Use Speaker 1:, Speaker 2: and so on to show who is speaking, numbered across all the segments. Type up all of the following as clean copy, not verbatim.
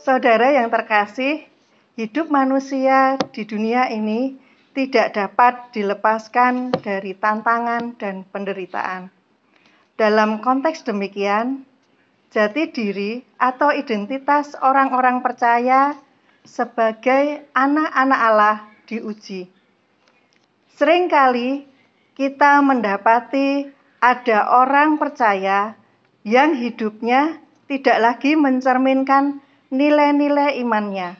Speaker 1: Saudara yang terkasih, hidup manusia di dunia ini tidak dapat dilepaskan dari tantangan dan penderitaan. Dalam konteks demikian, jati diri atau identitas orang-orang percaya sebagai anak-anak Allah diuji. Seringkali kita mendapati ada orang percaya yang hidupnya tidak lagi mencerminkan nilai-nilai imannya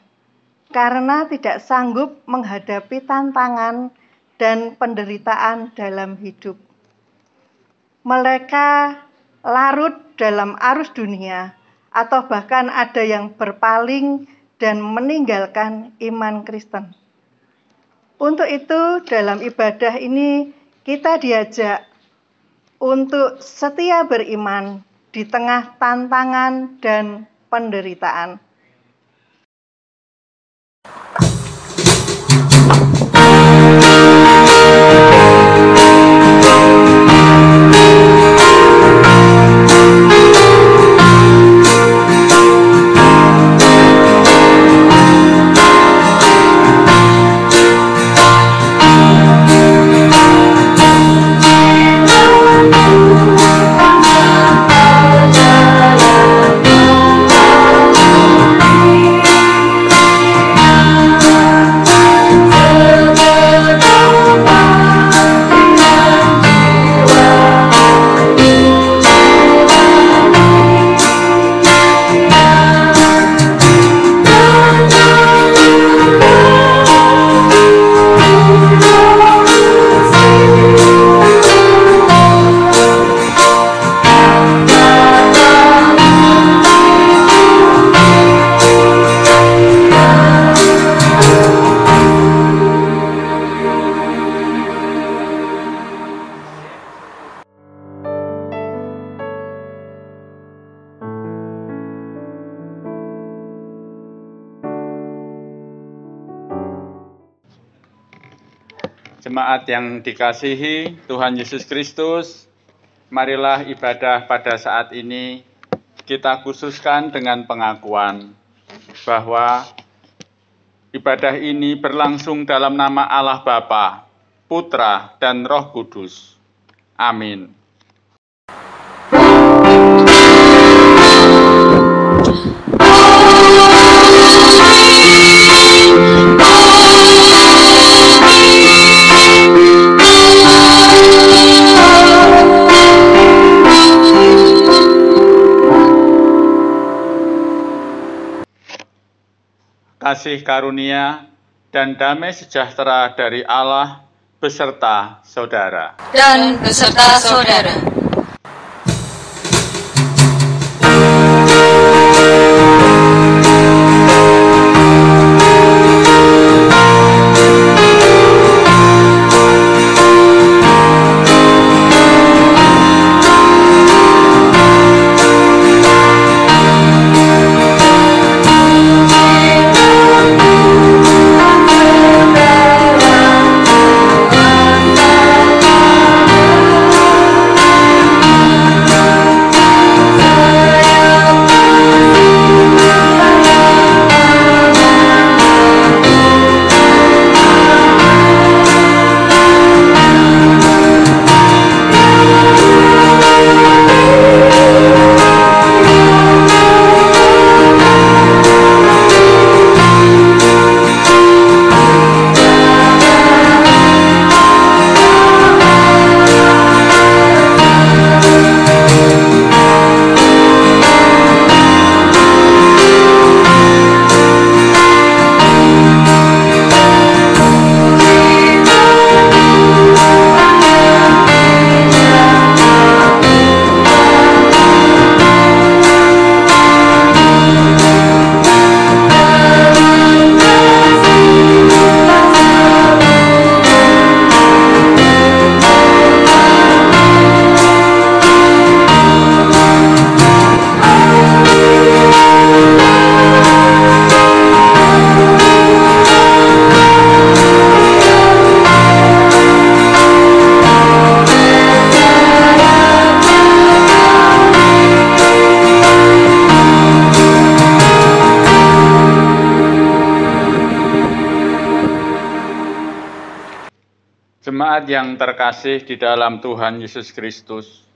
Speaker 1: karena tidak sanggup menghadapi tantangan dan penderitaan dalam hidup. Mereka larut dalam arus dunia atau bahkan ada yang berpaling dan meninggalkan iman Kristen. Untuk itu, dalam ibadah ini kita diajak untuk setia beriman di tengah tantangan dan penderitaan.
Speaker 2: Jemaat yang dikasihi Tuhan Yesus Kristus, marilah ibadah pada saat ini kita khususkan dengan pengakuan bahwa ibadah ini berlangsung dalam nama Allah Bapa, Putra, dan Roh Kudus. Amin. Kasih karunia dan damai sejahtera dari Allah beserta saudara.
Speaker 3: Dan beserta saudara.
Speaker 2: Jemaat yang terkasih di dalam Tuhan Yesus Kristus,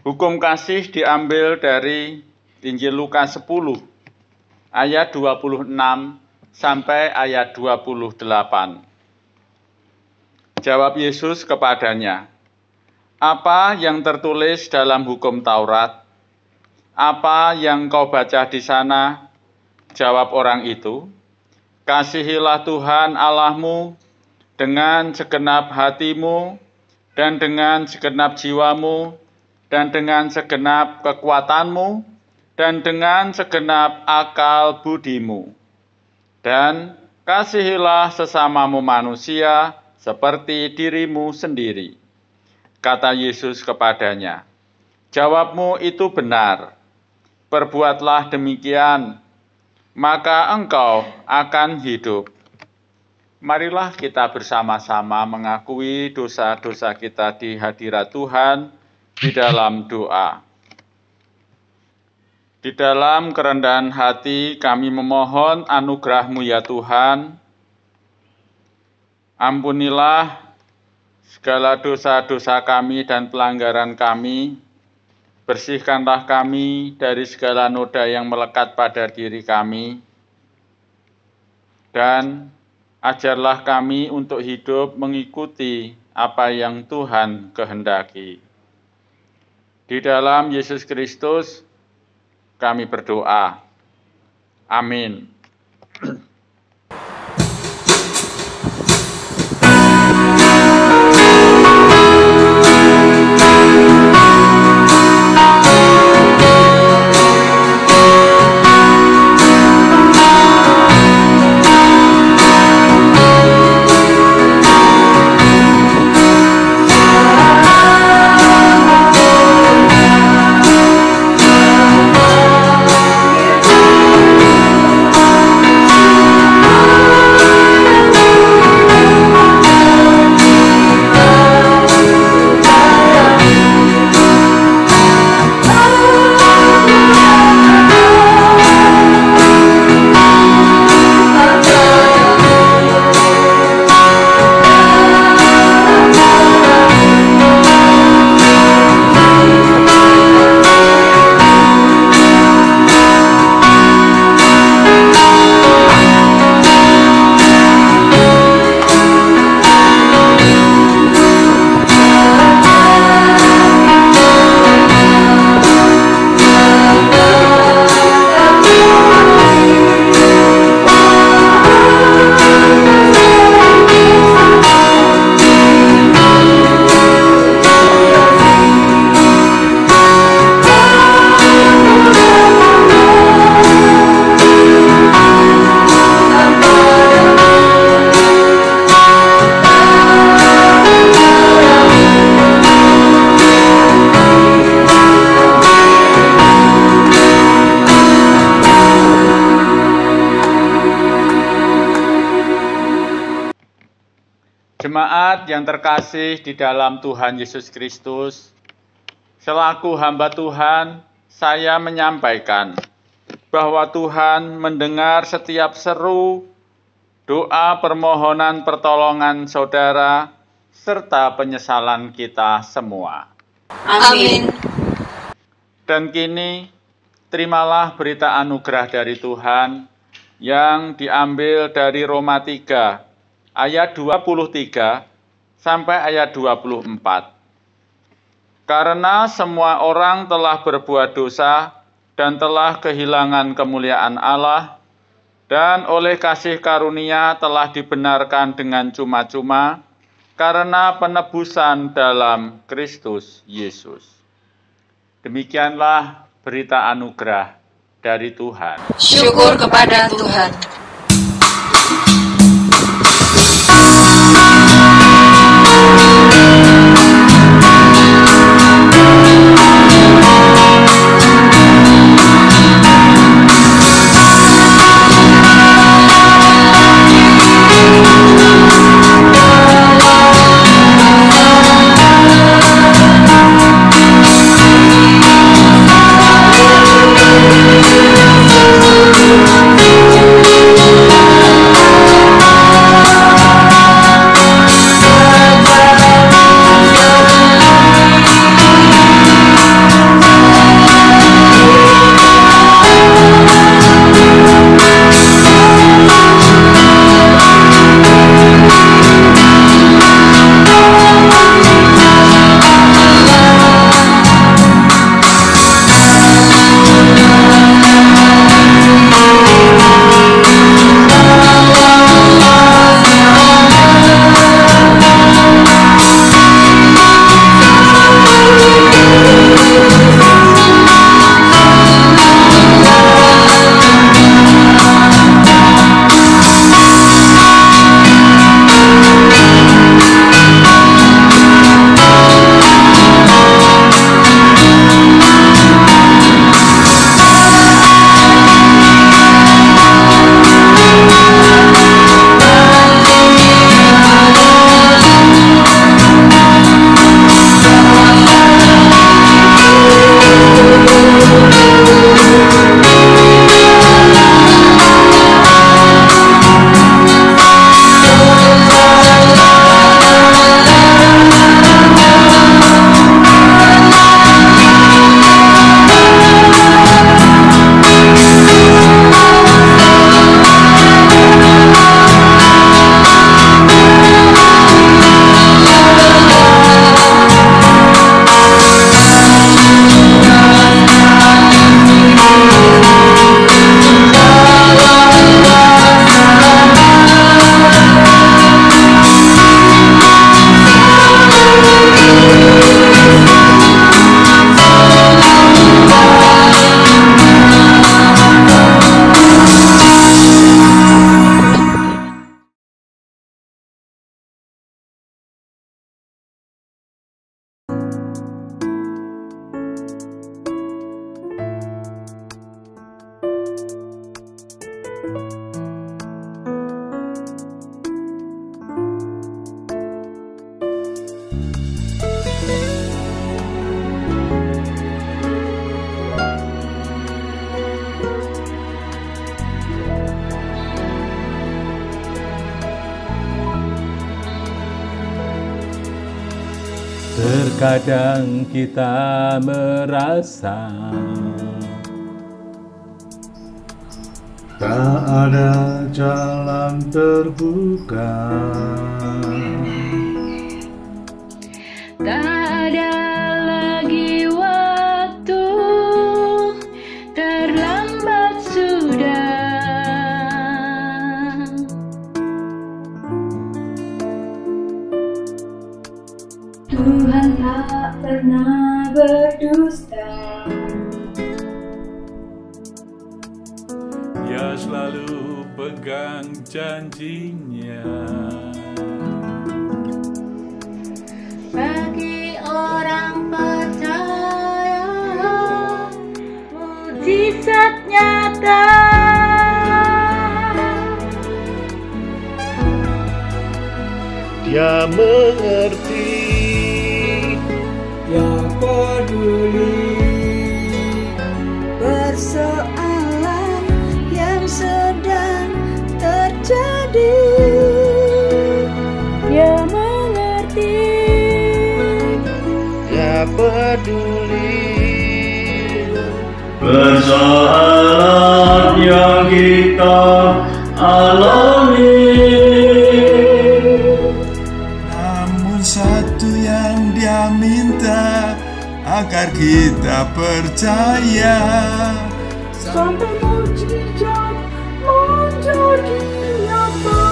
Speaker 2: hukum kasih diambil dari Injil Lukas 10, ayat 26 sampai ayat 28. Jawab Yesus kepadanya, "Apa yang tertulis dalam hukum Taurat? Apa yang kau baca di sana?" Jawab orang itu, "Kasihilah Tuhan Allahmu dengan segenap hatimu, dan dengan segenap jiwamu, dan dengan segenap kekuatanmu, dan dengan segenap akal budimu. Dan kasihilah sesamamu manusia seperti dirimu sendiri." Kata Yesus kepadanya, "Jawabmu itu benar. Perbuatlah demikian, maka engkau akan hidup." Marilah kita bersama-sama mengakui dosa-dosa kita di hadirat Tuhan di dalam doa. Di dalam kerendahan hati kami memohon anugerah-Mu ya Tuhan. Ampunilah segala dosa-dosa kami dan pelanggaran kami. Bersihkanlah kami dari segala noda yang melekat pada diri kami. Dan ajarlah kami untuk hidup mengikuti apa yang Tuhan kehendaki. Di dalam Yesus Kristus kami berdoa. Amin. Jemaat yang terkasih di dalam Tuhan Yesus Kristus, selaku hamba Tuhan, saya menyampaikan bahwa Tuhan mendengar setiap seru, doa permohonan pertolongan saudara, serta penyesalan kita semua.
Speaker 3: Amin.
Speaker 2: Dan kini, terimalah berita anugerah dari Tuhan yang diambil dari Roma 3, ayat 23 sampai ayat 24. Karena semua orang telah berbuat dosa dan telah kehilangan kemuliaan Allah, dan oleh kasih karunia telah dibenarkan dengan cuma-cuma karena penebusan dalam Kristus Yesus. Demikianlah berita anugerah dari Tuhan.
Speaker 3: Syukur kepada Tuhan.
Speaker 4: Terkadang kita merasa tak ada jalan terbuka,
Speaker 5: tak ada lagi waktu, terlambat sudah. Tuhan tak pernah berdusta.
Speaker 4: Dia selalu pegang janjinya.
Speaker 5: Bagi orang percaya, mujizat nyata.
Speaker 4: Dia mengerti,
Speaker 6: Dia peduli persoalan yang sedang terjadi.
Speaker 5: Dia mengerti,
Speaker 4: Dia peduli
Speaker 2: persoalan yang kita alami.
Speaker 4: Namun satu yang Dia minta, agar kita percaya
Speaker 5: sampai mujizat menjadi nyata.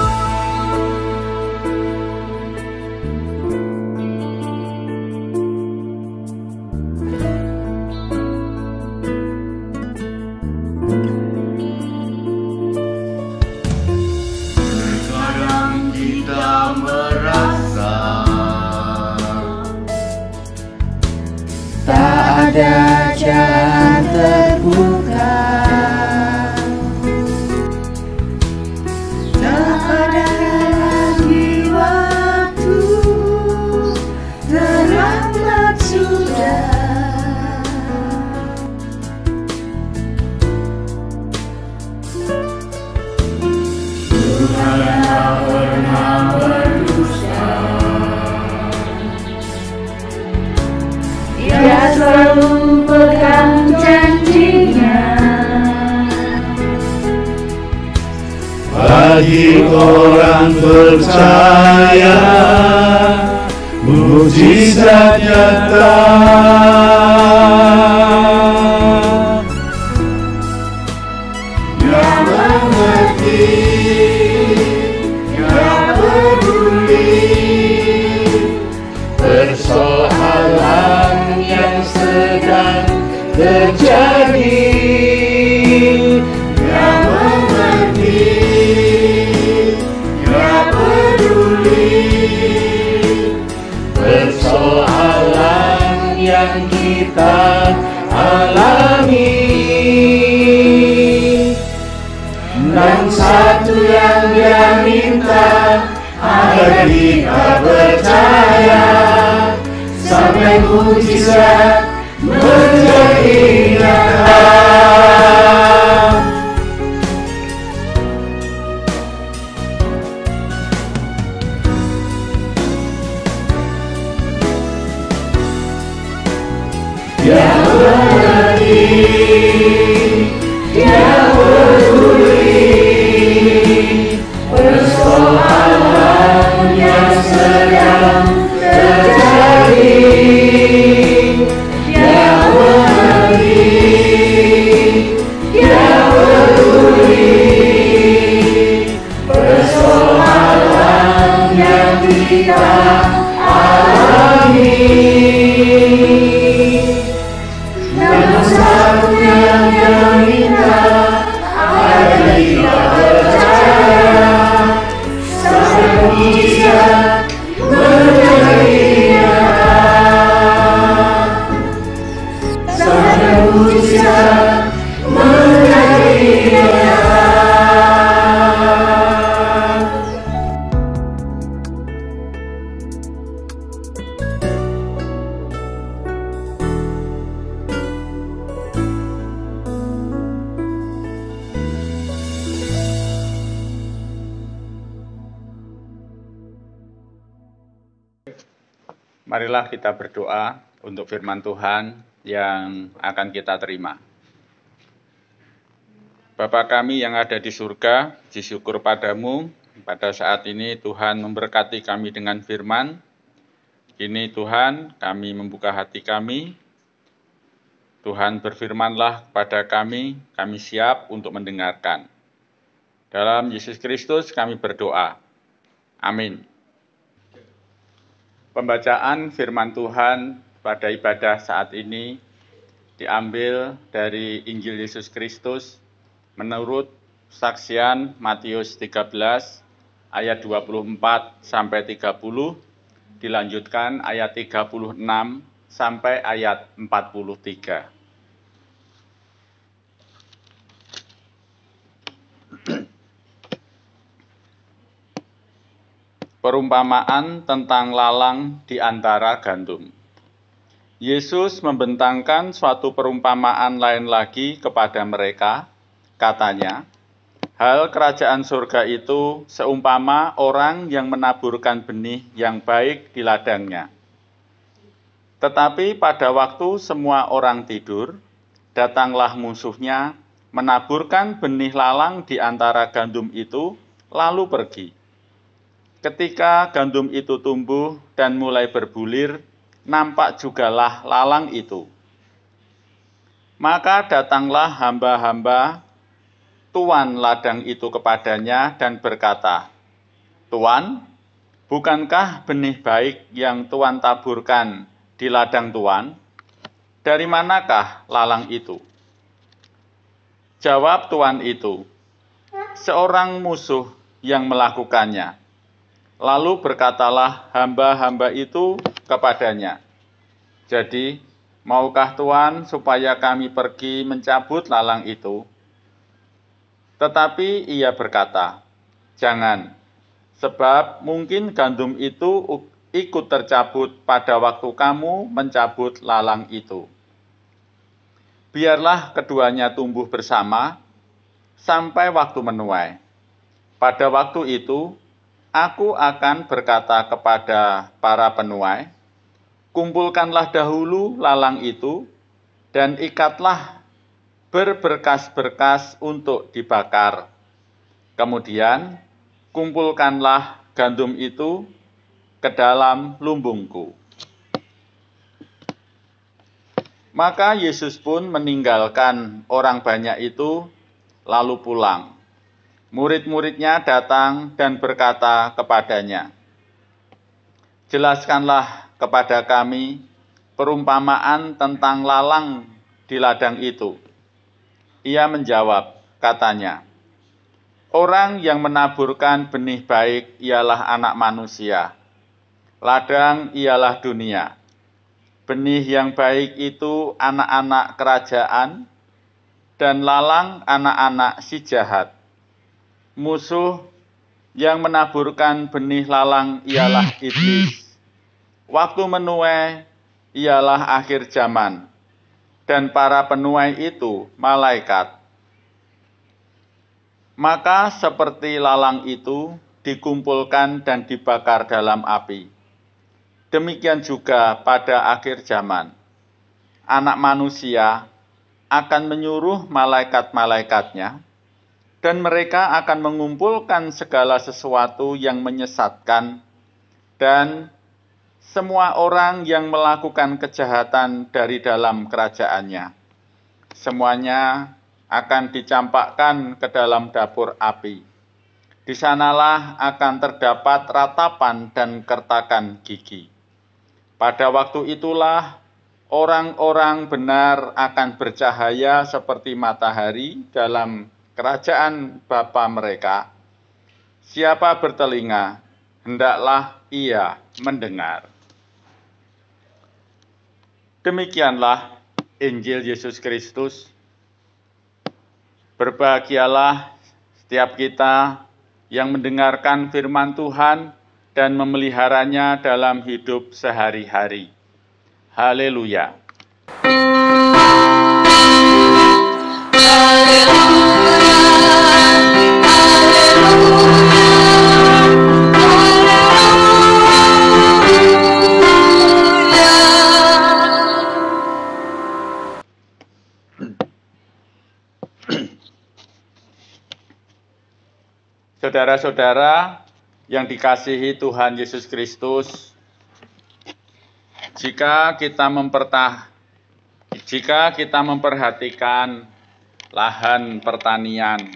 Speaker 4: Terkadang kita merasa
Speaker 6: Tak ada jalan terbuka, tak ada lagi waktu, terlambat sudah.
Speaker 4: Tuhan tak pernah berdusta.
Speaker 5: Dia selalu pegang janjinya.
Speaker 4: Bagi orang percaya, mujizat nyata. Dia mengerti, Dia peduli persoalan yang sedang terjadi. Dia mengerti, Dia peduli persoalan yang kita alami. Dan satu yang Dia minta, agar kita percaya sampai mujizat menjadi nyata. Dia mengerti, Dia peduli persoalan yang sedang terjadi. Dia mengerti, Dia peduli persoalan yang kita alami. Namun satu yang Dia minta, agar kita percaya sampai mujizat menjadi nyata. Sampai mujizat menjadi nyata.
Speaker 2: Marilah kita berdoa untuk firman Tuhan yang akan kita terima. Bapa kami yang ada di surga, puji syukur padamu, pada saat ini Tuhan memberkati kami dengan firman. Kini Tuhan, kami membuka hati kami. Tuhan berfirmanlah kepada kami siap untuk mendengarkan. Dalam Yesus Kristus kami berdoa. Amin. Pembacaan firman Tuhan pada ibadah saat ini diambil dari Injil Yesus Kristus menurut saksian Matius 13 ayat 24 sampai 30, dilanjutkan ayat 36 sampai ayat 43. Perumpamaan tentang lalang di antara gandum. Yesus membentangkan suatu perumpamaan lain lagi kepada mereka, katanya, hal kerajaan surga itu seumpama orang yang menaburkan benih yang baik di ladangnya. Tetapi pada waktu semua orang tidur, datanglah musuhnya, menaburkan benih lalang di antara gandum itu, lalu pergi. Ketika gandum itu tumbuh dan mulai berbulir, nampak jugalah lalang itu. Maka datanglah hamba-hamba tuan ladang itu kepadanya dan berkata, Tuan, bukankah benih baik yang Tuan taburkan di ladang Tuan? Dari manakah lalang itu? Jawab tuan itu, seorang musuh yang melakukannya. Lalu berkatalah hamba-hamba itu kepadanya, jadi, maukah Tuan supaya kami pergi mencabut lalang itu? Tetapi ia berkata, jangan, sebab mungkin gandum itu ikut tercabut pada waktu kamu mencabut lalang itu. Biarlah keduanya tumbuh bersama sampai waktu menuai. Pada waktu itu, aku akan berkata kepada para penuai, kumpulkanlah dahulu lalang itu, dan ikatlah berberkas-berkas untuk dibakar. Kemudian, kumpulkanlah gandum itu ke dalam lumbungku. Maka Yesus pun meninggalkan orang banyak itu, lalu pulang. Murid-muridnya datang dan berkata kepadanya, jelaskanlah kepada kami perumpamaan tentang lalang di ladang itu. Ia menjawab, katanya, orang yang menaburkan benih baik ialah anak manusia. Ladang ialah dunia. Benih yang baik itu anak-anak kerajaan, dan lalang anak-anak si jahat. Musuh yang menaburkan benih lalang ialah iblis. Waktu menuai ialah akhir zaman, dan para penuai itu malaikat. Maka seperti lalang itu dikumpulkan dan dibakar dalam api. Demikian juga pada akhir zaman, anak manusia akan menyuruh malaikat-malaikatnya, dan mereka akan mengumpulkan segala sesuatu yang menyesatkan dan semua orang yang melakukan kejahatan dari dalam kerajaannya. Semuanya akan dicampakkan ke dalam dapur api. Di sanalah akan terdapat ratapan dan kertakan gigi. Pada waktu itulah orang-orang benar akan bercahaya seperti matahari dalam kerajaan Bapa mereka. Siapa bertelinga, hendaklah ia mendengar. Demikianlah Injil Yesus Kristus. Berbahagialah setiap kita yang mendengarkan firman Tuhan dan memeliharanya dalam hidup sehari-hari. Haleluya. Saudara-saudara yang dikasihi Tuhan Yesus Kristus, jika kita memperhatikan lahan pertanian,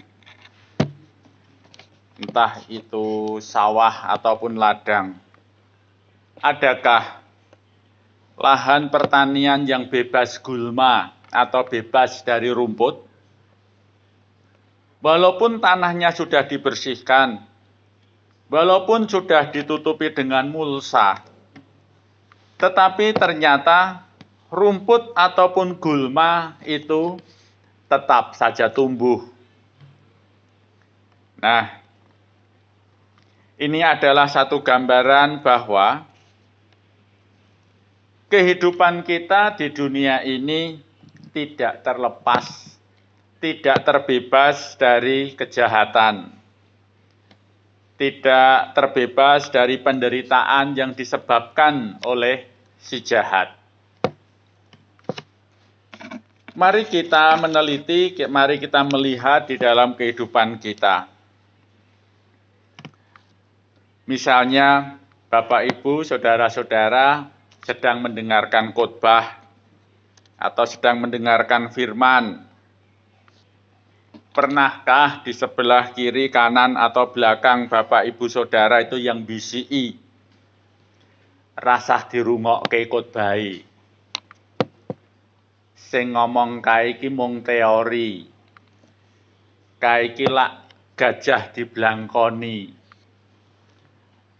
Speaker 2: entah itu sawah ataupun ladang, adakah lahan pertanian yang bebas gulma atau bebas dari rumput? Walaupun tanahnya sudah dibersihkan, walaupun sudah ditutupi dengan mulsa, tetapi ternyata rumput ataupun gulma itu tetap saja tumbuh. Nah, ini adalah satu gambaran bahwa kehidupan kita di dunia ini tidak terlepas, tidak terbebas dari kejahatan, tidak terbebas dari penderitaan yang disebabkan oleh si jahat. Mari kita meneliti, mari kita melihat di dalam kehidupan kita. Misalnya, Bapak, Ibu, saudara-saudara sedang mendengarkan khotbah atau sedang mendengarkan firman. Pernahkah di sebelah kiri, kanan, atau belakang Bapak, Ibu, Saudara itu yang bisiki? Rasah dirungokke khotbahe. Sing ngomong kae iki mung teori. Kae iki lak gajah diblangkoni.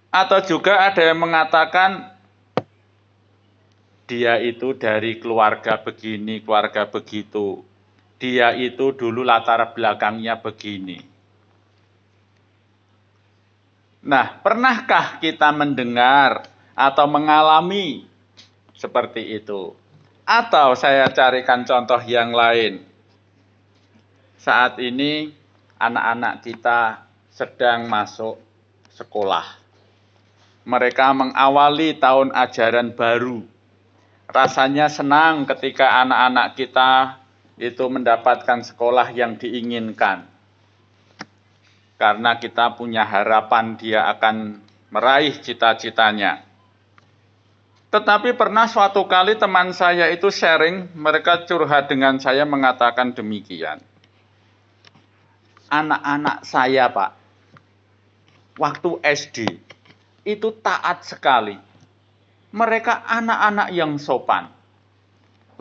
Speaker 2: Atau juga ada yang mengatakan dia itu dari keluarga begini, keluarga begitu. Dia itu dulu latar belakangnya begini. Nah, pernahkah kita mendengar atau mengalami seperti itu? Atau saya carikan contoh yang lain. Saat ini anak-anak kita sedang masuk sekolah. Mereka mengawali tahun ajaran baru. Rasanya senang ketika anak-anak kita itu mendapatkan sekolah yang diinginkan. Karena kita punya harapan dia akan meraih cita-citanya. Tetapi pernah suatu kali teman saya itu sharing, mereka curhat dengan saya mengatakan demikian. Anak-anak saya, Pak, waktu SD, itu taat sekali. Mereka anak-anak yang sopan.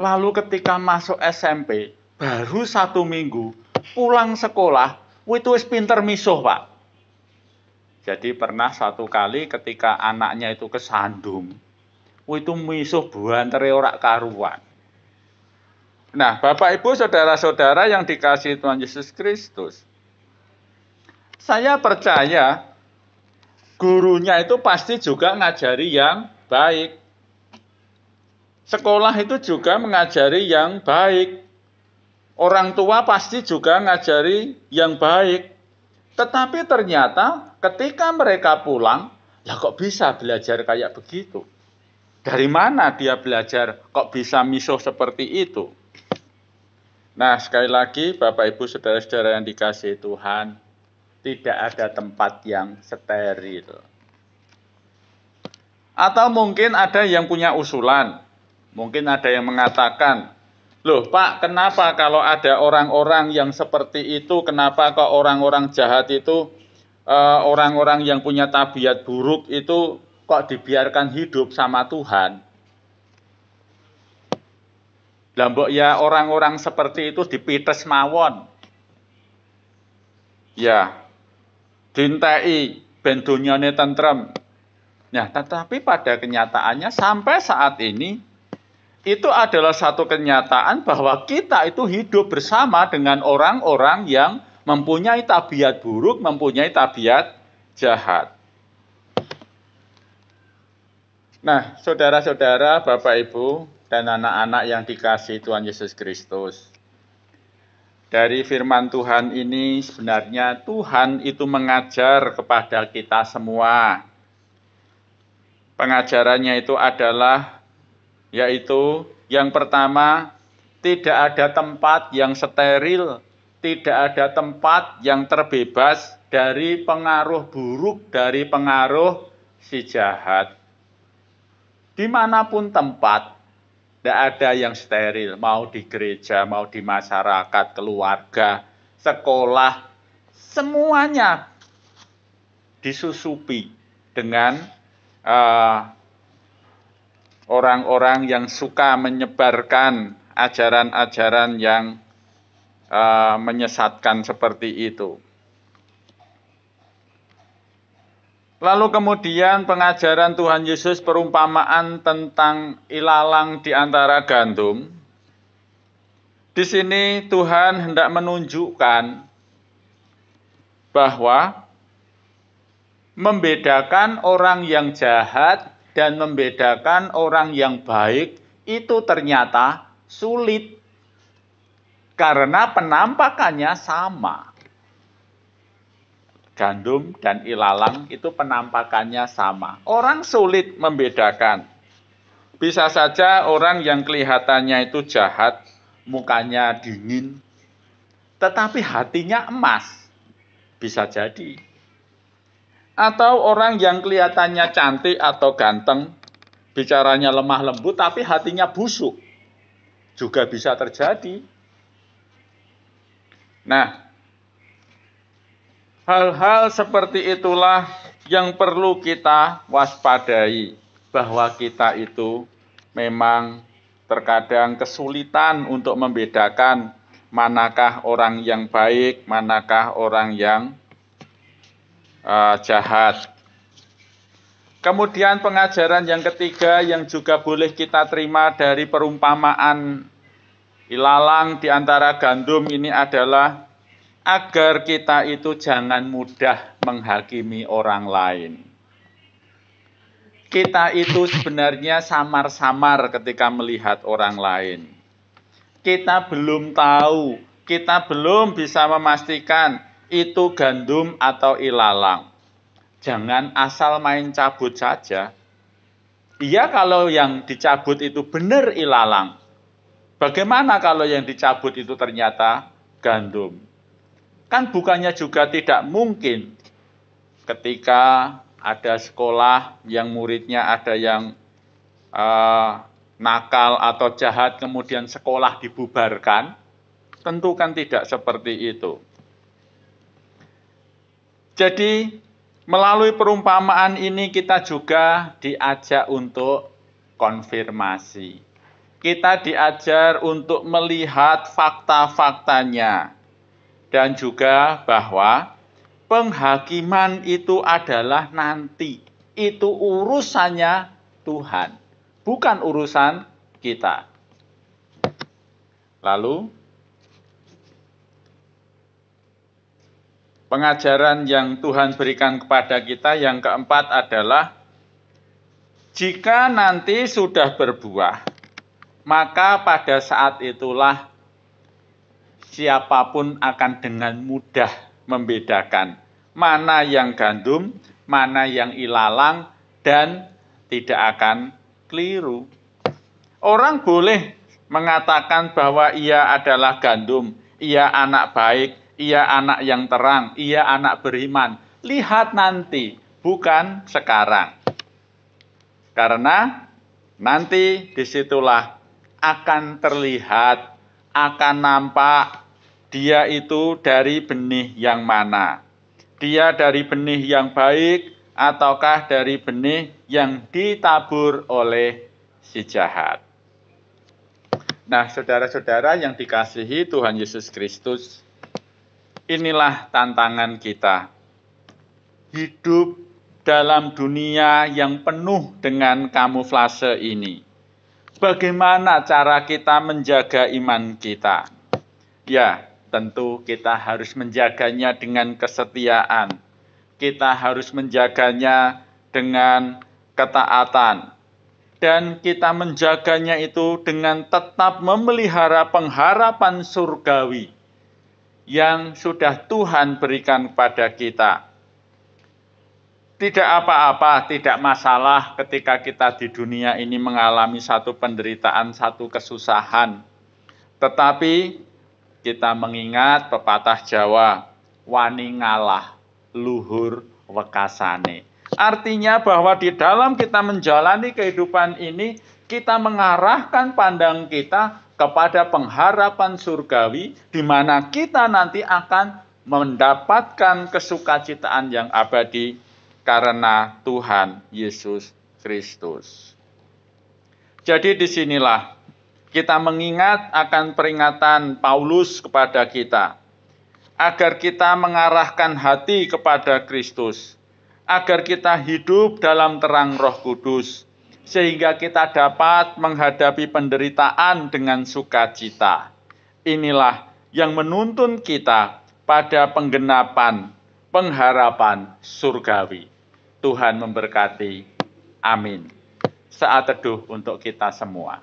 Speaker 2: Lalu ketika masuk SMP, baru 1 minggu, pulang sekolah, itu wis pinter misuh, Pak. Jadi pernah suatu kali ketika anaknya itu kesandung, itu misuh buantere ora karuan. Nah, Bapak, Ibu, saudara-saudara yang dikasihi Tuhan Yesus Kristus, saya percaya gurunya itu pasti juga ngajari yang baik. Sekolah itu juga mengajari yang baik. Orang tua pasti juga ngajari yang baik. Tetapi ternyata ketika mereka pulang, lah kok bisa belajar kayak begitu? Dari mana dia belajar kok bisa misuh seperti itu? Nah, sekali lagi Bapak, Ibu, saudara-saudara yang dikasihi Tuhan, tidak ada tempat yang steril. Atau mungkin ada yang punya usulan. Mungkin ada yang mengatakan, loh Pak, kenapa kalau ada orang-orang yang seperti itu, kenapa kok orang-orang jahat itu, orang-orang yang punya tabiat buruk itu kok dibiarkan hidup sama Tuhan? Lah mbok ya orang-orang seperti itu dipites mawon. Ya, dintai ben donyane tentrem. Nah, tetapi pada kenyataannya sampai saat ini, itu adalah satu kenyataan bahwa kita itu hidup bersama dengan orang-orang yang mempunyai tabiat buruk, mempunyai tabiat jahat. Nah, saudara-saudara, Bapak, Ibu, dan anak-anak yang dikasihi Tuhan Yesus Kristus. Dari firman Tuhan ini sebenarnya Tuhan itu mengajar kepada kita semua. Pengajarannya itu adalah, yaitu yang pertama, tidak ada tempat yang steril, tidak ada tempat yang terbebas dari pengaruh buruk, dari pengaruh si jahat. Dimanapun tempat, tidak ada yang steril, mau di gereja, mau di masyarakat, keluarga, sekolah, semuanya disusupi dengan orang-orang yang suka menyebarkan ajaran-ajaran yang menyesatkan seperti itu. Lalu kemudian pengajaran Tuhan Yesus perumpamaan tentang ilalang di antara gandum. Di sini Tuhan hendak menunjukkan bahwa membedakan orang yang jahat dan membedakan orang yang baik itu ternyata sulit karena penampakannya sama. Gandum dan ilalang itu penampakannya sama. Orang sulit membedakan. Bisa saja orang yang kelihatannya itu jahat, mukanya dingin, tetapi hatinya emas. Bisa jadi. Atau orang yang kelihatannya cantik atau ganteng, bicaranya lemah lembut, tapi hatinya busuk. Juga bisa terjadi. Nah, hal-hal seperti itulah yang perlu kita waspadai, bahwa kita itu memang terkadang kesulitan untuk membedakan manakah orang yang baik, manakah orang yang jahat. Kemudian pengajaran yang ketiga yang juga boleh kita terima dari perumpamaan ilalang di antara gandum ini adalah agar kita itu jangan mudah menghakimi orang lain. Kita itu sebenarnya samar-samar ketika melihat orang lain. Kita belum tahu, kita belum bisa memastikan itu gandum atau ilalang. Jangan asal main cabut saja. Iya kalau yang dicabut itu benar ilalang. Bagaimana kalau yang dicabut itu ternyata gandum? Kan bukannya juga tidak mungkin ketika ada sekolah yang muridnya ada yang nakal atau jahat, kemudian sekolah dibubarkan. Tentu kan tidak seperti itu. Jadi melalui perumpamaan ini kita juga diajak untuk konfirmasi. Kita diajar untuk melihat fakta-faktanya. Dan juga bahwa penghakiman itu adalah nanti. Itu urusannya Tuhan. Bukan urusan kita. Lalu, pengajaran yang Tuhan berikan kepada kita yang keempat adalah, jika nanti sudah berbuah, maka pada saat itulah siapapun akan dengan mudah membedakan mana yang gandum, mana yang ilalang, dan tidak akan keliru. Orang boleh mengatakan bahwa ia adalah gandum, ia anak baik, ia anak yang terang, ia anak beriman. Lihat nanti, bukan sekarang. Karena nanti disitulah akan terlihat, akan nampak dia itu dari benih yang mana. Dia dari benih yang baik ataukah dari benih yang ditabur oleh si jahat. Nah, saudara-saudara yang dikasihi Tuhan Yesus Kristus, inilah tantangan kita. Hidup dalam dunia yang penuh dengan kamuflase ini. Bagaimana cara kita menjaga iman kita? Ya, tentu kita harus menjaganya dengan kesetiaan. Kita harus menjaganya dengan ketaatan. Dan kita menjaganya itu dengan tetap memelihara pengharapan surgawi yang sudah Tuhan berikan kepada kita. Tidak apa-apa, tidak masalah ketika kita di dunia ini mengalami satu penderitaan, satu kesusahan. Tetapi kita mengingat pepatah Jawa, wani ngalah. luhur wekasane. Artinya bahwa di dalam kita menjalani kehidupan ini, kita mengarahkan pandang kita kepada pengharapan surgawi, di mana kita nanti akan mendapatkan kesukacitaan yang abadi karena Tuhan Yesus Kristus. Jadi disinilah kita mengingat akan peringatan Paulus kepada kita, agar kita mengarahkan hati kepada Kristus, agar kita hidup dalam terang Roh Kudus, sehingga kita dapat menghadapi penderitaan dengan sukacita. Inilah yang menuntun kita pada penggenapan pengharapan surgawi. Tuhan memberkati. Amin. Saat teduh untuk kita semua.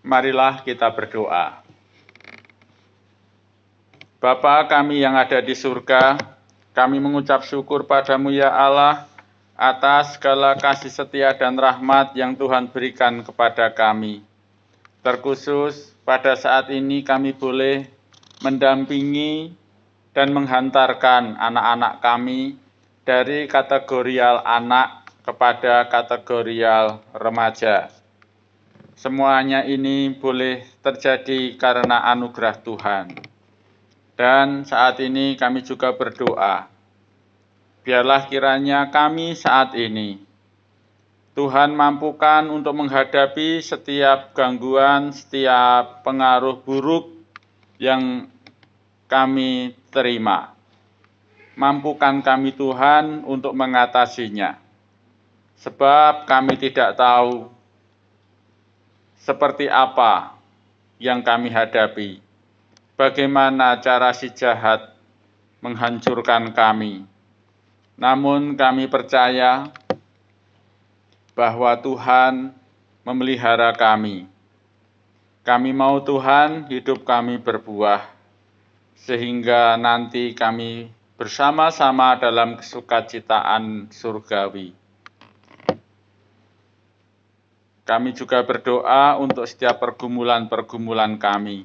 Speaker 2: Marilah kita berdoa. Bapa kami yang ada di surga, kami mengucap syukur padamu ya Allah, atas segala kasih setia dan rahmat yang Tuhan berikan kepada kami. Terkhusus pada saat ini kami boleh mendampingi dan menghantarkan anak-anak kami dari kategorial anak kepada kategorial remaja. Semuanya ini boleh terjadi karena anugerah Tuhan. Dan saat ini kami juga berdoa, biarlah kiranya kami saat ini, Tuhan mampukan untuk menghadapi setiap gangguan, setiap pengaruh buruk yang kami terima. Mampukan kami Tuhan untuk mengatasinya. Sebab kami tidak tahu seperti apa yang kami hadapi, bagaimana cara si jahat menghancurkan kami. Namun kami percaya bahwa Tuhan memelihara kami. Kami mau Tuhan hidup kami berbuah, sehingga nanti kami bersama-sama dalam kesukacitaan surgawi. Kami juga berdoa untuk setiap pergumulan-pergumulan kami.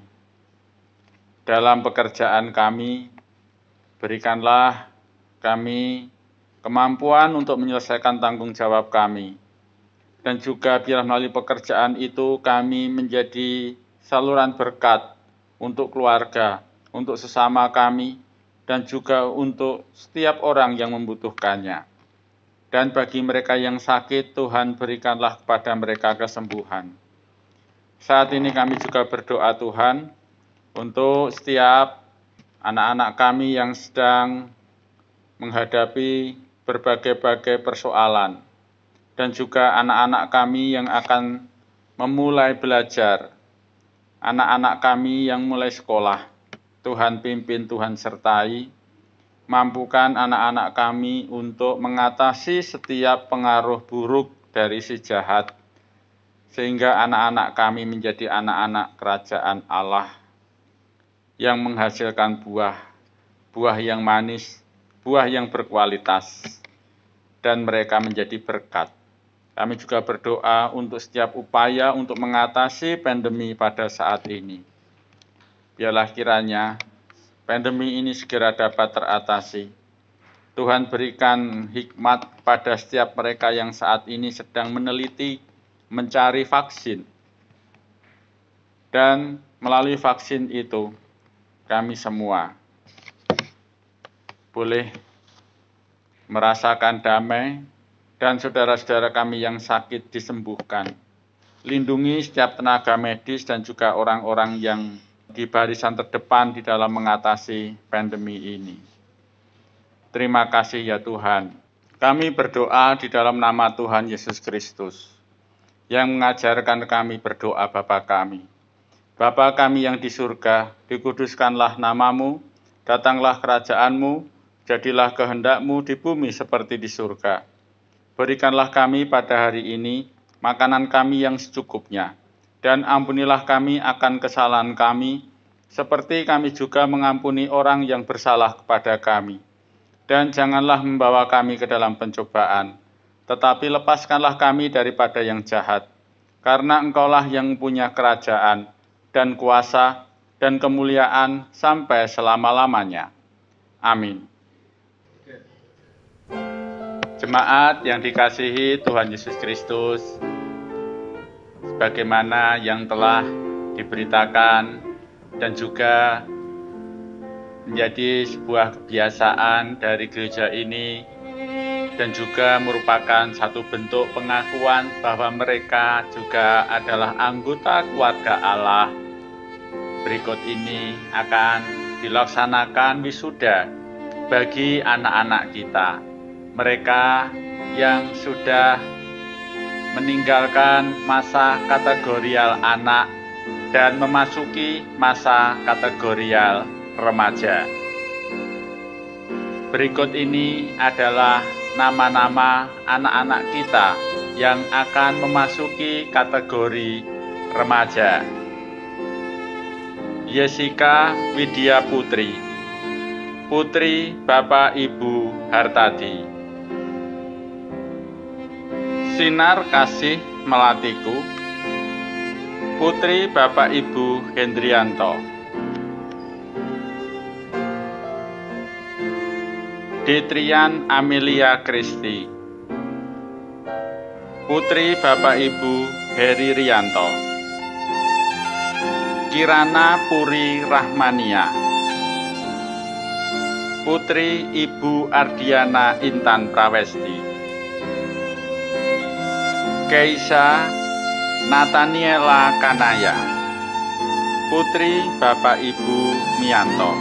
Speaker 2: Dalam pekerjaan kami, berikanlah kami kemampuan untuk menyelesaikan tanggung jawab kami. Dan juga biar melalui pekerjaan itu kami menjadi saluran berkat untuk keluarga, untuk sesama kami, dan juga untuk setiap orang yang membutuhkannya. Dan bagi mereka yang sakit, Tuhan berikanlah kepada mereka kesembuhan. Saat ini kami juga berdoa Tuhan, untuk setiap anak-anak kami yang sedang menghadapi berbagai-bagai persoalan. dan juga anak-anak kami yang akan memulai belajar, anak-anak kami yang mulai sekolah. Tuhan pimpin, Tuhan sertai, mampukan anak-anak kami untuk mengatasi setiap pengaruh buruk dari si jahat, sehingga anak-anak kami menjadi anak-anak kerajaan Allah yang menghasilkan buah yang manis, buah yang berkualitas, dan mereka menjadi berkat. Kami juga berdoa untuk setiap upaya untuk mengatasi pandemi pada saat ini. Biarlah kiranya pandemi ini segera dapat teratasi. Tuhan berikan hikmat pada setiap mereka yang saat ini sedang meneliti, mencari vaksin. Dan melalui vaksin itu, kami semua boleh merasakan damai, dan saudara-saudara kami yang sakit disembuhkan. Lindungi setiap tenaga medis dan juga orang-orang yang di barisan terdepan di dalam mengatasi pandemi ini. Terima kasih ya Tuhan. Kami berdoa di dalam nama Tuhan Yesus Kristus yang mengajarkan kami berdoa Bapa kami. Bapa kami yang di surga, dikuduskanlah namamu, datanglah kerajaanmu, jadilah kehendak-Mu di bumi seperti di surga. Berikanlah kami pada hari ini makanan kami yang secukupnya, dan ampunilah kami akan kesalahan kami, seperti kami juga mengampuni orang yang bersalah kepada kami. Dan janganlah membawa kami ke dalam pencobaan, tetapi lepaskanlah kami daripada yang jahat, karena Engkaulah yang punya kerajaan, dan kuasa, dan kemuliaan sampai selama-lamanya. Amin. Jemaat yang dikasihi Tuhan Yesus Kristus, sebagaimana yang telah diberitakan dan juga menjadi sebuah kebiasaan dari gereja ini dan juga merupakan satu bentuk pengakuan bahwa mereka juga adalah anggota keluarga Allah. Berikut ini akan dilaksanakan wisuda bagi anak-anak kita. Mereka yang sudah meninggalkan masa kategorial anak dan memasuki masa kategorial remaja. Berikut ini adalah nama-nama anak-anak kita yang akan memasuki kategori remaja. Jessica Widya Putri, Putri Bapak Ibu Hartadi. Sinar Kasih Melatiku, Putri Bapak Ibu Hendrianto. Detrian Amelia Kristi, Putri Bapak Ibu Heri Rianto. Kirana Puri Rahmania, Putri Ibu Ardiana Intan Prawesti. Keisha Nathaniela Kanaya, Putri Bapak Ibu Mianto.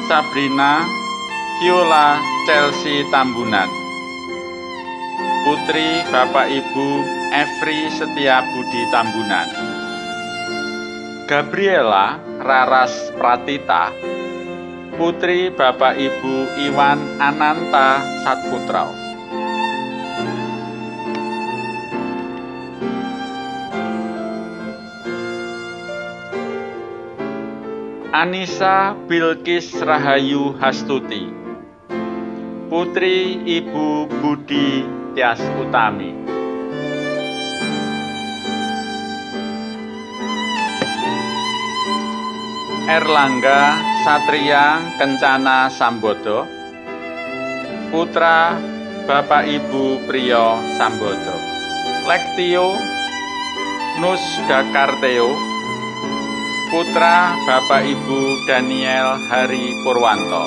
Speaker 2: Sabrina Viola Chelsea Tambunan, Putri Bapak Ibu Efri Setia Budi Tambunan. Gabriela Raras Pratita, Putri Bapak Ibu Iwan Ananta Satputra. Anissa Bilkis Rahayu Hastuti, Putri Ibu Budi Tias Utami. Erlangga Satria Kencana Sambodo, Putra Bapak Ibu Priyo Sambodo. Lektio Nus Dakarteo, Putra Bapak Ibu Daniel Hari Purwanto.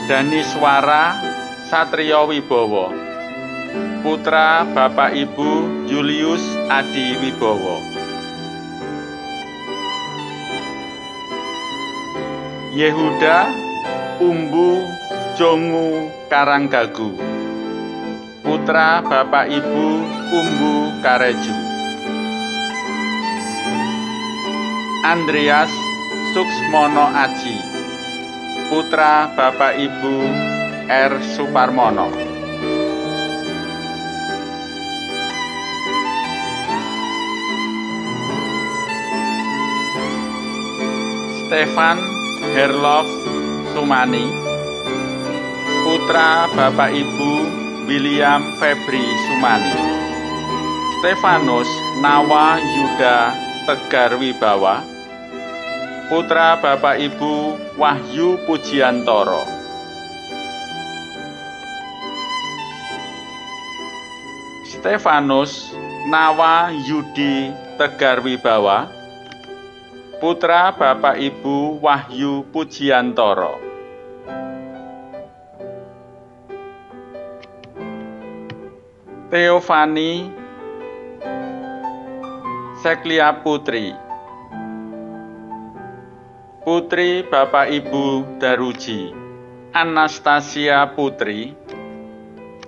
Speaker 2: Daniswara Satrio Wibowo, putra Bapak Ibu Julius Adi Wibowo. Yehuda Umbu Jongu Karanggagu, putra Bapak Ibu Umbu Kareju. Andreas Suksmono Aji, putra Bapak Ibu R. Suparmono. Stefan Herlov Sumani, putra Bapak Ibu William Febri Sumani. Stefanus Nawa Yuda Tegar Wibawa, putra Bapak Ibu Wahyu Pujiantoro. Stefanus Nawa Yudi Tegar Wibawa, putra Bapak Ibu Wahyu Pujiantoro. Teofani Seklia Putri, putri Bapak Ibu Daruji. Anastasia Putri,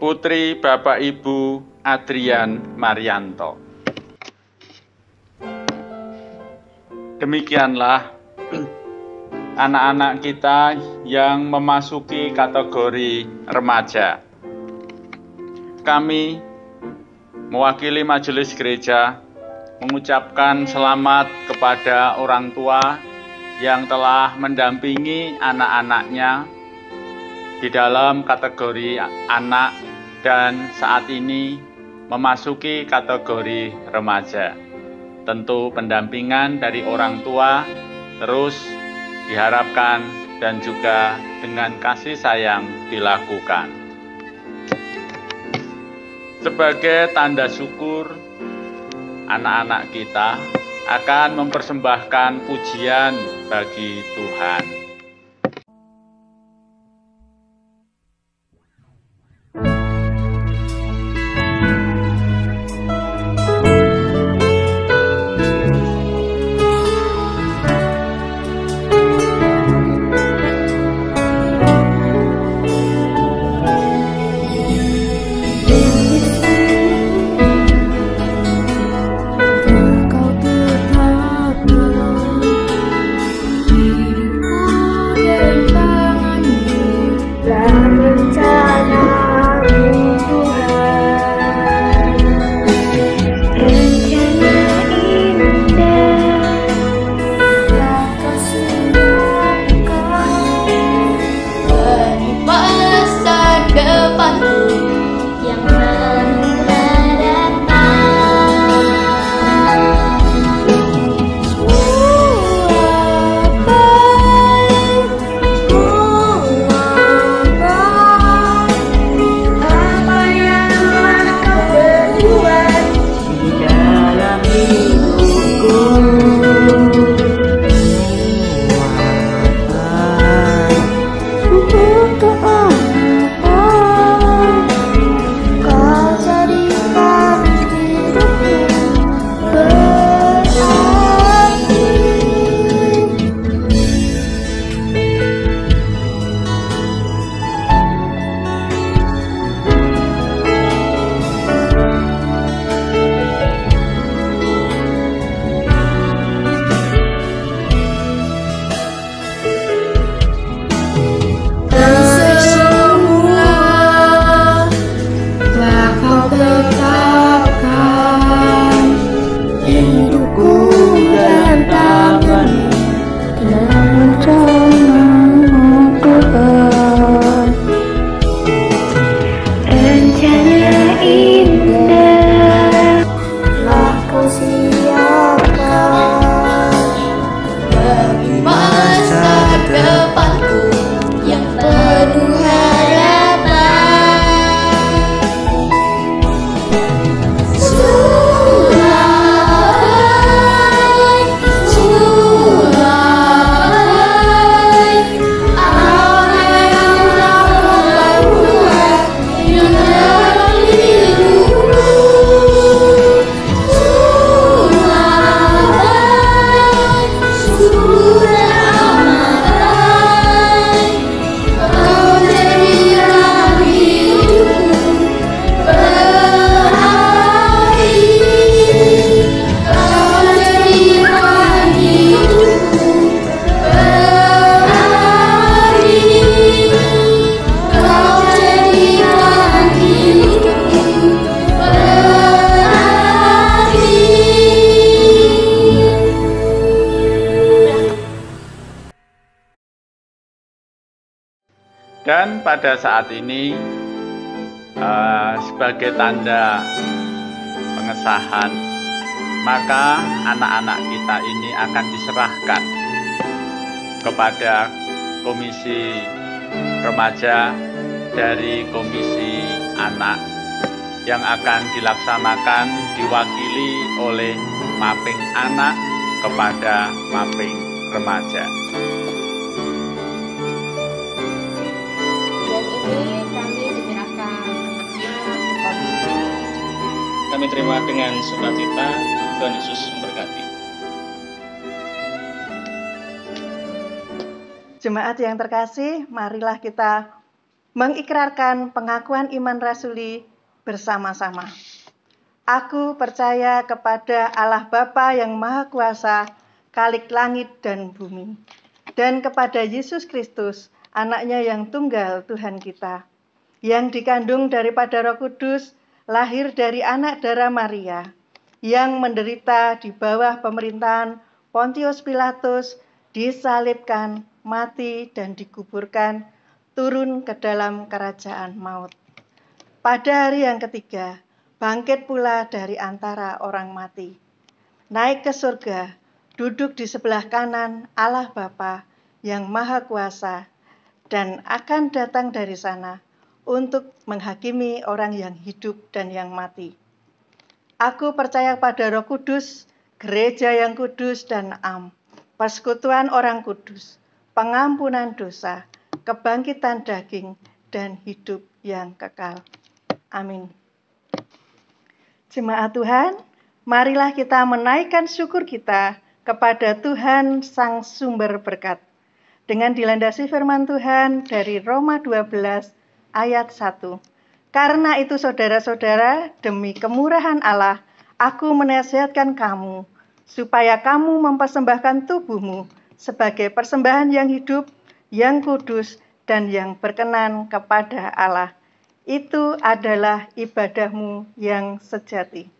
Speaker 2: putri Bapak Ibu Adrian Marianto. Demikianlah anak-anak kita yang memasuki kategori remaja. Kami mewakili Majelis Gereja mengucapkan selamat kepada orang tua yang telah mendampingi anak-anaknya di dalam kategori anak dan saat ini memasuki kategori remaja. Tentu pendampingan dari orang tua terus diharapkan dan juga dengan kasih sayang dilakukan. Sebagai tanda syukur, anak-anak kita akan mempersembahkan pujian bagi Tuhan.
Speaker 5: Kau tetap dalam diriku.
Speaker 2: Dan pada saat ini sebagai tanda pengesahan, maka anak-anak kita ini akan diserahkan kepada Komisi Remaja dari Komisi Anak yang akan dilaksanakan diwakili oleh Maping Anak kepada Maping Remaja.
Speaker 7: Dan ini kami menyerahkan ke komisi.
Speaker 8: Kami terima dengan sukacita. Tuhan Yesus memberkati.
Speaker 1: Jemaat yang terkasih, marilah kita mengikrarkan pengakuan iman rasuli bersama-sama. Aku percaya kepada Allah Bapa yang Maha Kuasa, Khalik langit dan bumi, dan kepada Yesus Kristus, Anaknya yang tunggal Tuhan kita, yang dikandung daripada Roh Kudus, lahir dari anak darah Maria, yang menderita di bawah pemerintahan Pontius Pilatus, disalibkan, mati dan dikuburkan, turun ke dalam kerajaan maut. Pada hari yang ketiga, bangkit pula dari antara orang mati, naik ke surga, duduk di sebelah kanan Allah Bapa yang Maha Kuasa, dan akan datang dari sana untuk menghakimi orang yang hidup dan yang mati. Aku percaya pada Roh Kudus, gereja yang kudus dan am, persekutuan orang kudus, pengampunan dosa, kebangkitan daging, dan hidup yang kekal. Amin. Jemaat Tuhan, marilah kita menaikkan syukur kita kepada Tuhan Sang Sumber Berkat, dengan dilandasi firman Tuhan dari Roma 12 ayat 1. Karena itu saudara-saudara, demi kemurahan Allah, aku menasihatkan kamu, supaya kamu mempersembahkan tubuhmu sebagai persembahan yang hidup, yang kudus, dan yang berkenan kepada Allah. Itu adalah ibadahmu yang sejati.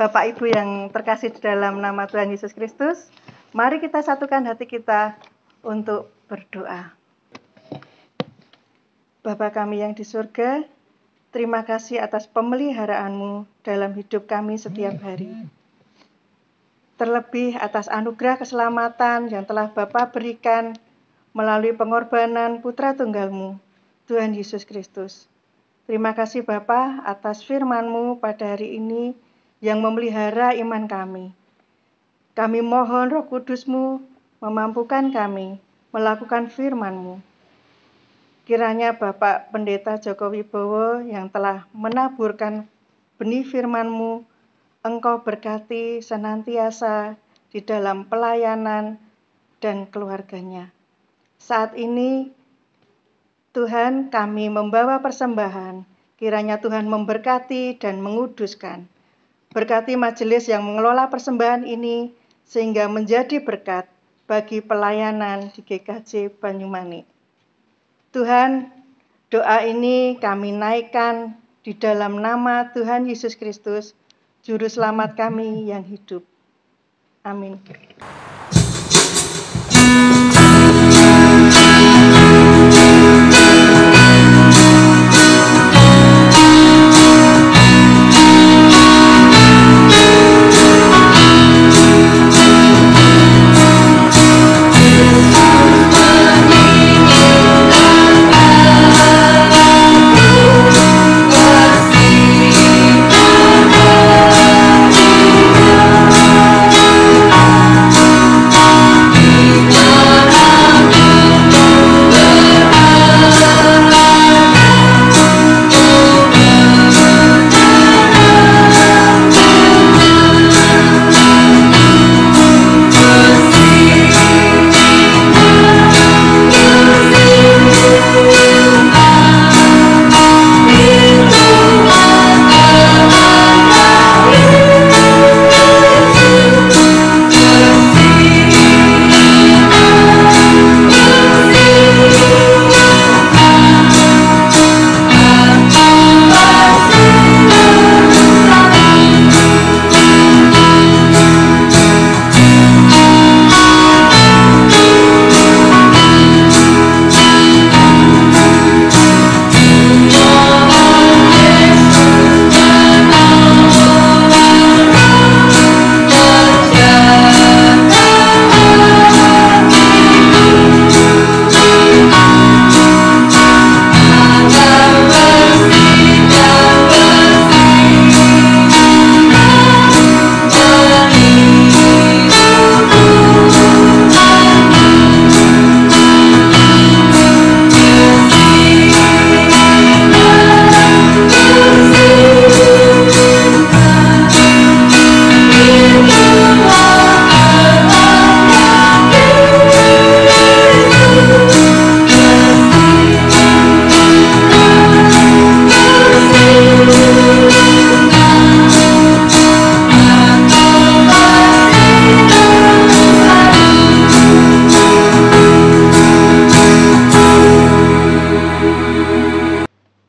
Speaker 1: Bapak Ibu yang terkasih di dalam nama Tuhan Yesus Kristus, mari kita satukan hati kita untuk berdoa. Bapa kami yang di surga, terima kasih atas pemeliharaanmu dalam hidup kami setiap hari. Terlebih atas anugerah keselamatan yang telah Bapa berikan melalui pengorbanan Putra Tunggalmu, Tuhan Yesus Kristus. Terima kasih Bapa atas firman-Mu pada hari ini yang memelihara iman kami. Kami mohon Roh Kudus-Mu memampukan kami melakukan firman-Mu. Kiranya Bapak Pendeta Joko Wibowo yang telah menaburkan benih firman-Mu, Engkau berkati senantiasa di dalam pelayanan dan keluarganya. Saat ini Tuhan, kami membawa persembahan. Kiranya Tuhan memberkati dan menguduskan. Berkati majelis yang mengelola persembahan ini sehingga menjadi berkat bagi pelayanan di GKJ Banyumanik. Tuhan, doa ini kami naikkan di dalam nama Tuhan Yesus Kristus, Juru Selamat kami yang hidup. Amin.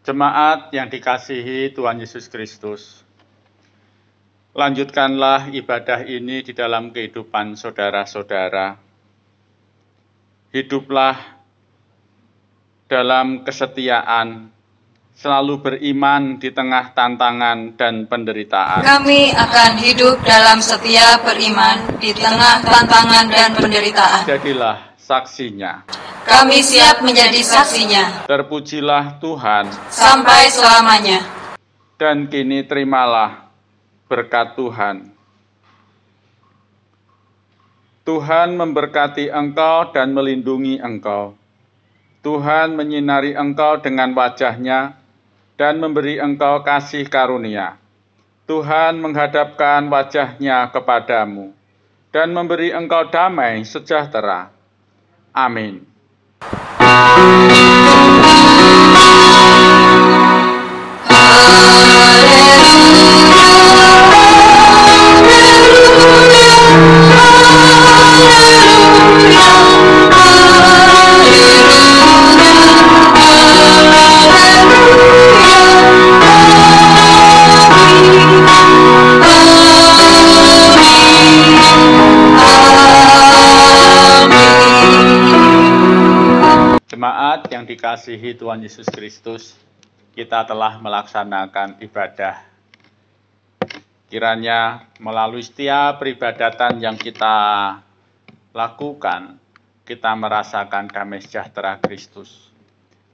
Speaker 2: Jemaat yang dikasihi Tuhan Yesus Kristus, lanjutkanlah ibadah ini di dalam kehidupan saudara-saudara. Hiduplah dalam kesetiaan, selalu beriman di tengah tantangan dan penderitaan.
Speaker 3: Kami akan hidup dalam setia beriman di tengah tantangan dan penderitaan.
Speaker 2: Jadilah saksinya.
Speaker 3: Kami siap menjadi saksinya.
Speaker 2: Terpujilah Tuhan
Speaker 3: sampai selamanya.
Speaker 2: Dan kini terimalah berkat Tuhan. Tuhan memberkati engkau dan melindungi engkau. Tuhan menyinari engkau dengan wajah-Nya dan memberi engkau kasih karunia. Tuhan menghadapkan wajah-Nya kepadamu dan memberi engkau damai sejahtera. Amin. Jemaat yang dikasihi Tuhan Yesus Kristus, kita telah melaksanakan ibadah. Kiranya melalui setiap peribadatan yang kita lakukan, kita merasakan damai sejahtera Kristus.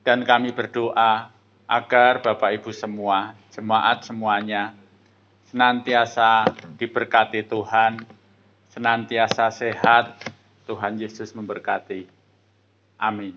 Speaker 2: Dan kami berdoa, agar Bapak Ibu semua, jemaat semuanya, senantiasa diberkati Tuhan, senantiasa sehat. Tuhan Yesus memberkati. Amin.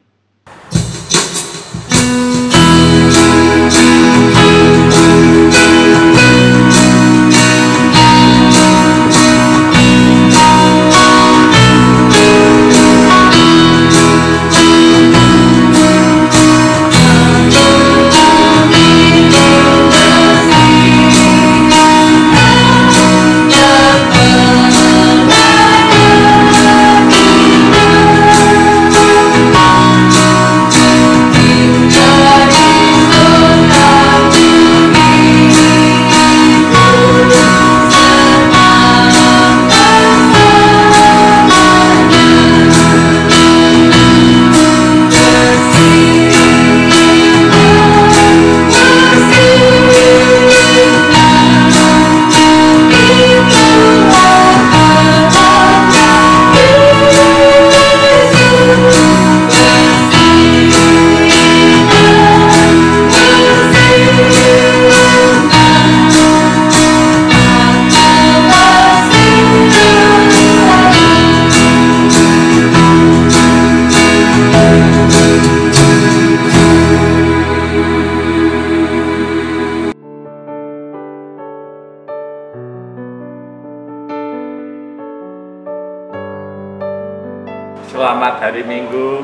Speaker 2: Selamat hari Minggu,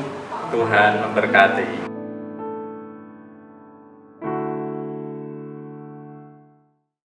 Speaker 2: Tuhan memberkati.